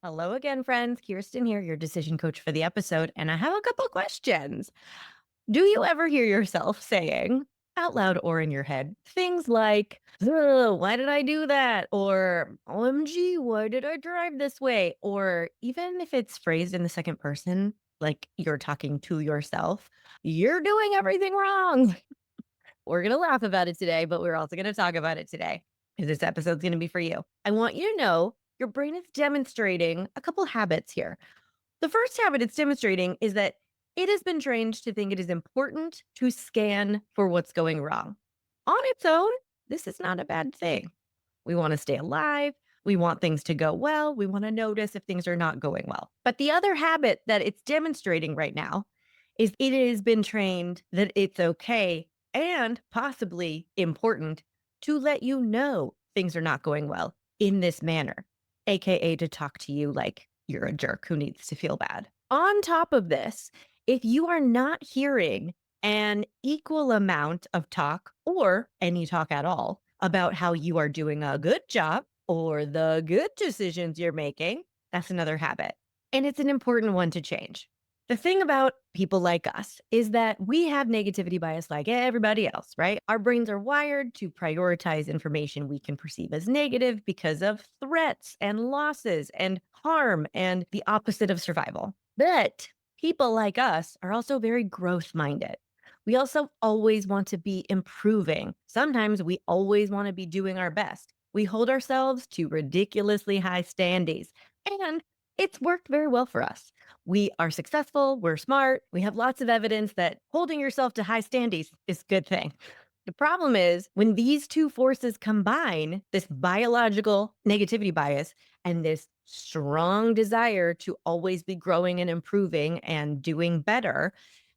Hello again, friends. Kirsten here, your decision coach for the episode, and I have a couple questions. Do you ever hear yourself saying out loud or in your head things like, "Ugh, why did I do that?" Or OMG, why did I drive this way? Or even if it's phrased in the second person, like you're talking to yourself, you're doing everything wrong. We're going to laugh about it today, but we're also going to talk about it today because this episode's going to be for you. I want you to know your brain is demonstrating a couple habits here. The first habit it's demonstrating is that it has been trained to think it is important to scan for what's going wrong. On its own, this is not a bad thing. We want to stay alive. We want things to go well. We want to notice if things are not going well. But the other habit that it's demonstrating right now is it has been trained that it's okay and possibly important to let you know things are not going well in this manner, AKA to talk to you like you're a jerk who needs to feel bad. On top of this, if you are not hearing an equal amount of talk or any talk at all about how you are doing a good job or the good decisions you're making, that's another habit. And it's an important one to change. The thing about people like us is that we have negativity bias like everybody else, right? Our brains are wired to prioritize information we can perceive as negative because of threats and losses and harm and the opposite of survival. But people like us are also very growth minded. We also always want to be improving. Sometimes we always want to be doing our best. We hold ourselves to ridiculously high standards, and it's worked very well for us. We are successful, we're smart, we have lots of evidence that holding yourself to high standards is a good thing. The problem is when these two forces combine, this biological negativity bias and this strong desire to always be growing and improving and doing better,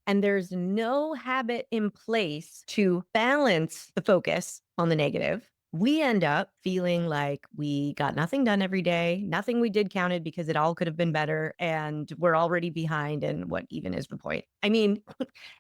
and there's no habit in place to balance the focus on the negative, we end up feeling like we got nothing done every day. Nothing we did counted because it all could have been better. And we're already behind. And what even is the point? I mean,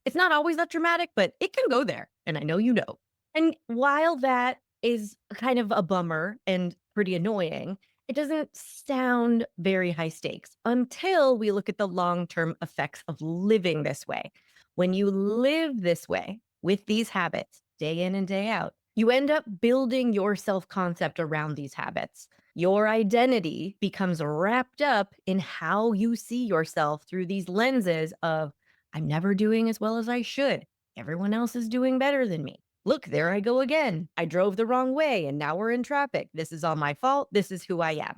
it's not always that dramatic, but it can go there. And I know you know. And while that is kind of a bummer and pretty annoying, it doesn't sound very high stakes until we look at the long term effects of living this way. When you live this way with these habits day in and day out, you end up building your self concept around these habits. Your identity becomes wrapped up in how you see yourself through these lenses of, I'm never doing as well as I should. Everyone else is doing better than me. Look, there I go again. I drove the wrong way and now we're in traffic. This is all my fault. This is who I am.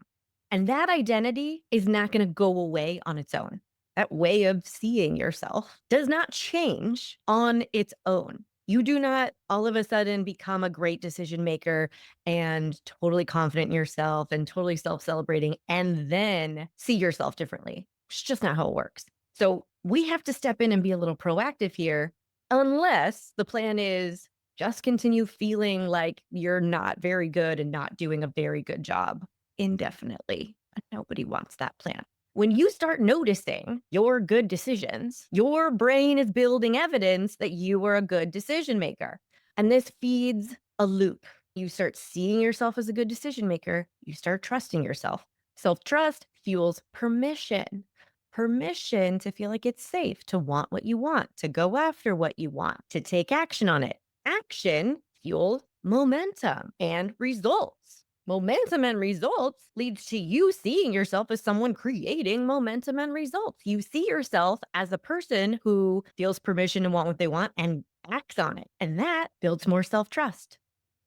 And that identity is not going to go away on its own. That way of seeing yourself does not change on its own. You do not all of a sudden become a great decision maker and totally confident in yourself and totally self celebrating and then see yourself differently. It's just not how it works. So we have to step in and be a little proactive here, unless the plan is just continue feeling like you're not very good and not doing a very good job indefinitely. Nobody wants that plan. When you start noticing your good decisions, your brain is building evidence that you are a good decision maker. And this feeds a loop. You start seeing yourself as a good decision maker. You start trusting yourself. Self trust fuels permission to feel like it's safe, to want what you want, to go after what you want, to take action on it. Action fuels momentum and results. Momentum and results leads to you seeing yourself as someone creating momentum and results. You see yourself as a person who feels permission to want what they want and acts on it. And that builds more self-trust.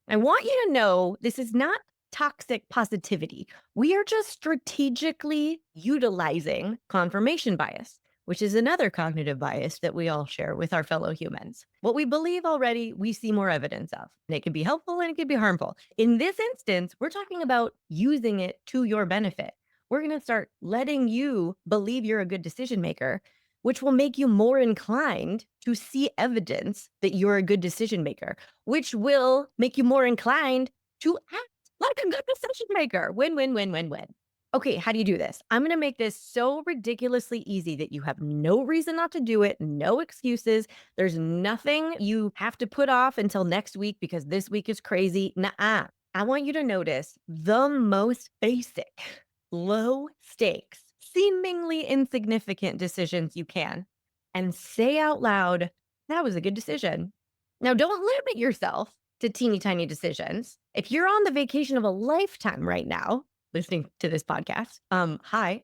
I want you to know this is not toxic positivity. We are just strategically utilizing confirmation bias, which is another cognitive bias that we all share with our fellow humans. What we believe already, we see more evidence of. And it can be helpful and it can be harmful. In this instance, we're talking about using it to your benefit. We're going to start letting you believe you're a good decision maker, which will make you more inclined to see evidence that you're a good decision maker, which will make you more inclined to act like a good decision maker. Win, win, win, win, win. Okay, how do you do this? I'm going to make this so ridiculously easy that you have no reason not to do it, no excuses. There's nothing you have to put off until next week because this week is crazy. Nuh-uh. I want you to notice the most basic low stakes, seemingly insignificant decisions you can, and say out loud, that was a good decision. Now, don't limit yourself to teeny tiny decisions. If you're on the vacation of a lifetime right now, listening to this podcast, hi,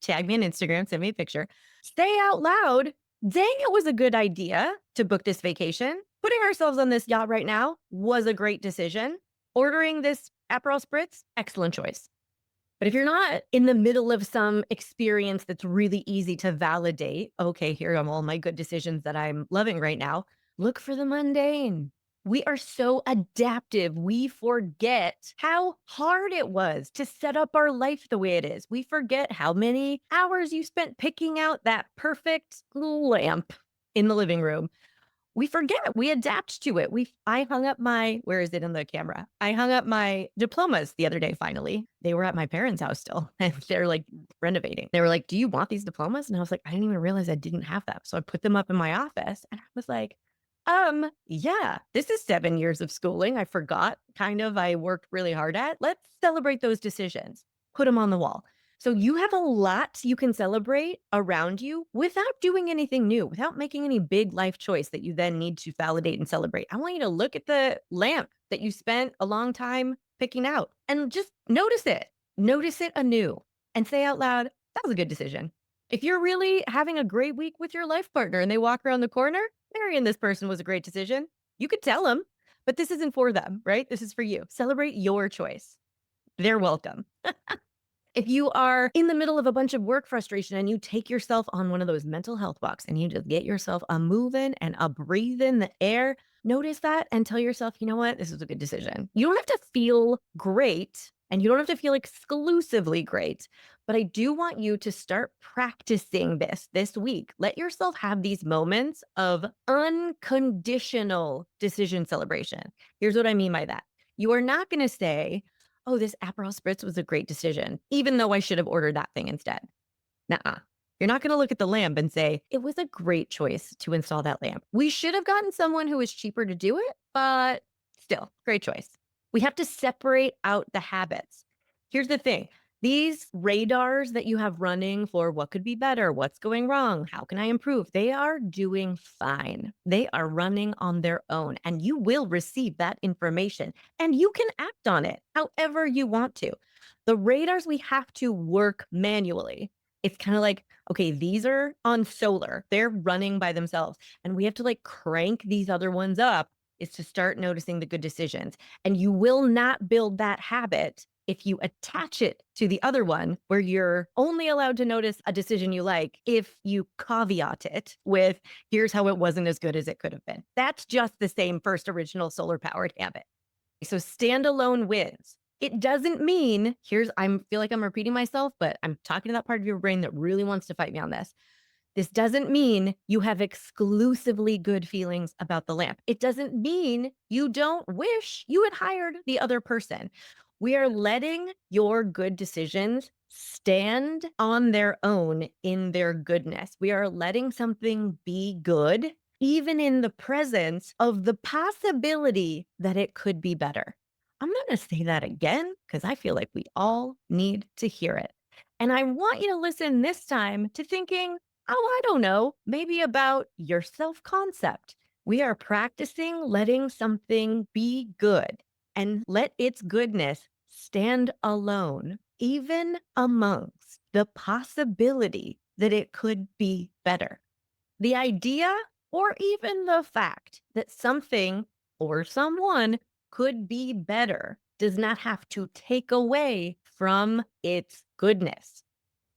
tag me on Instagram, send me a picture, say out loud, dang, it was a good idea to book this vacation. Putting ourselves on this yacht right now was a great decision. Ordering this Aperol Spritz, excellent choice. But if you're not in the middle of some experience that's really easy to validate, okay, here are all my good decisions that I'm loving right now, look for the mundane. We are so adaptive. We forget how hard it was to set up our life the way it is. We forget how many hours you spent picking out that perfect lamp in the living room. We forget, we adapt to it. I hung up my where is it in the camera? I hung up my diplomas the other day finally. They were at my parents' house still, and they're, like, renovating. They were like, "Do you want these diplomas?" And I was like, "I didn't even realize I didn't have them." So I put them up in my office, and I was like, yeah, this is 7 years of schooling I forgot, kind of, I worked really hard at. Let's celebrate those decisions. Put them on the wall." So you have a lot you can celebrate around you without doing anything new, without making any big life choice that you then need to validate and celebrate. I want you to look at the lamp that you spent a long time picking out and just notice it. Notice it anew and say out loud, that was a good decision. If you're really having a great week with your life partner and they walk around the corner, marrying this person was a great decision. You could tell them, but this isn't for them, right? This is for you. Celebrate your choice. They're welcome. If you are in the middle of a bunch of work frustration and you take yourself on one of those mental health walks and you just get yourself a moving and a breathing the air, notice that and tell yourself, you know what? This is a good decision. You don't have to feel great and you don't have to feel exclusively great, but I do want you to start practicing this week. Let yourself have these moments of unconditional decision celebration. Here's what I mean by that. You are not going to say, oh, this Aperol Spritz was a great decision, even though I should have ordered that thing instead. Nuh-uh. You're not going to look at the lamp and say, it was a great choice to install that lamp. We should have gotten someone who was cheaper to do it, but still, great choice. We have to separate out the habits. Here's the thing. These radars that you have running for what could be better, what's going wrong, how can I improve? They are doing fine. They are running on their own, and you will receive that information and you can act on it however you want to. The radars we have to work manually. It's kind of like, okay, these are on solar, they're running by themselves, and we have to like crank these other ones up is to start noticing the good decisions. And you will not build that habit if you attach it to the other one where you're only allowed to notice a decision you like if you caveat it with, here's how it wasn't as good as it could have been. That's just the same first original solar powered habit. So standalone wins. It doesn't mean, I feel like I'm repeating myself, but I'm talking to that part of your brain that really wants to fight me on this. This doesn't mean you have exclusively good feelings about the lamp. It doesn't mean you don't wish you had hired the other person. We are letting your good decisions stand on their own in their goodness. We are letting something be good, even in the presence of the possibility that it could be better. I'm going to say that again because I feel like we all need to hear it. And I want you to listen this time to thinking, oh, I don't know, maybe about your self concept. We are practicing letting something be good and let its goodness stand alone, even amongst the possibility that it could be better. The idea or even the fact that something or someone could be better does not have to take away from its goodness.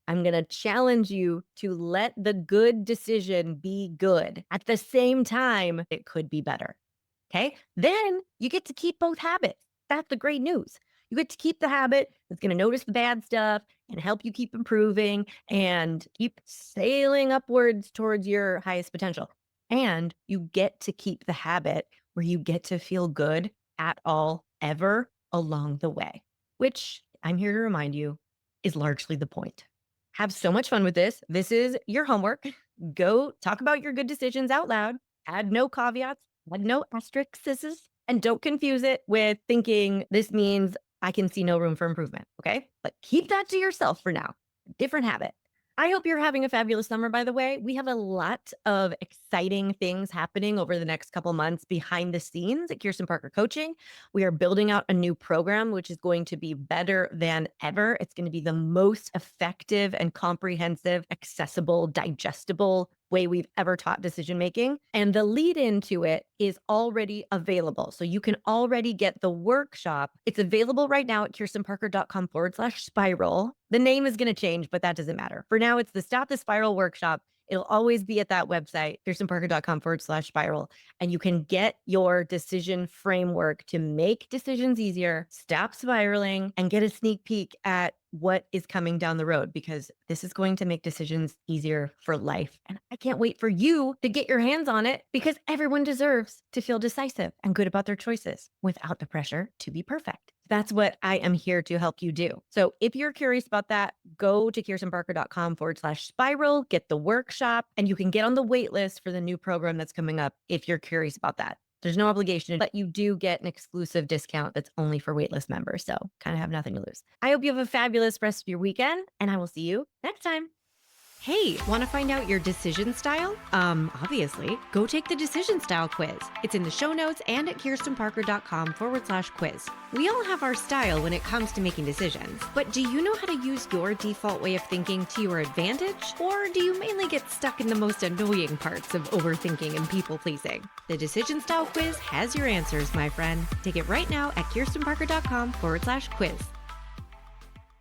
I'm going to challenge you to let the good decision be good. At the same time, it could be better. Okay. Then you get to keep both habits. That's the great news. You get to keep the habit that's going to notice the bad stuff and help you keep improving and keep sailing upwards towards your highest potential. And you get to keep the habit where you get to feel good at all, ever along the way, which I'm here to remind you is largely the point. Have so much fun with this. This is your homework. Go talk about your good decisions out loud. Add no caveats, add no asterisks, and don't confuse it with thinking this means I can see no room for improvement. Okay. But keep that to yourself for now. Different habit. I hope you're having a fabulous summer, by the way. We have a lot of exciting things happening over the next couple months behind the scenes at Kirsten Parker Coaching. We are building out a new program, which is going to be better than ever. It's going to be the most effective and comprehensive, accessible, digestible way we've ever taught decision making. And the lead into it is already available. So you can already get the workshop. It's available right now at kirstenparker.com/spiral. The name is going to change, but that doesn't matter. For now, it's the Stop the Spiral workshop. It'll always be at that website, kirstenparker.com/spiral. And you can get your decision framework to make decisions easier, stop spiraling, and get a sneak peek at what is coming down the road, because this is going to make decisions easier for life. And I can't wait for you to get your hands on it, because everyone deserves to feel decisive and good about their choices without the pressure to be perfect. That's what I am here to help you do. So if you're curious about that, go to kirstenparker.com/spiral, get the workshop, and you can get on the wait list for the new program that's coming up if you're curious about that. There's no obligation, but you do get an exclusive discount that's only for waitlist members. So kind of have nothing to lose. I hope you have a fabulous rest of your weekend, and I will see you next time. Hey, want to find out your decision style? Obviously, go take the decision style quiz. It's in the show notes and at kirstenparker.com/quiz. We all have our style when it comes to making decisions, but do you know how to use your default way of thinking to your advantage? Or do you mainly get stuck in the most annoying parts of overthinking and people pleasing? The decision style quiz has your answers, my friend. Take it right now at kirstenparker.com/quiz.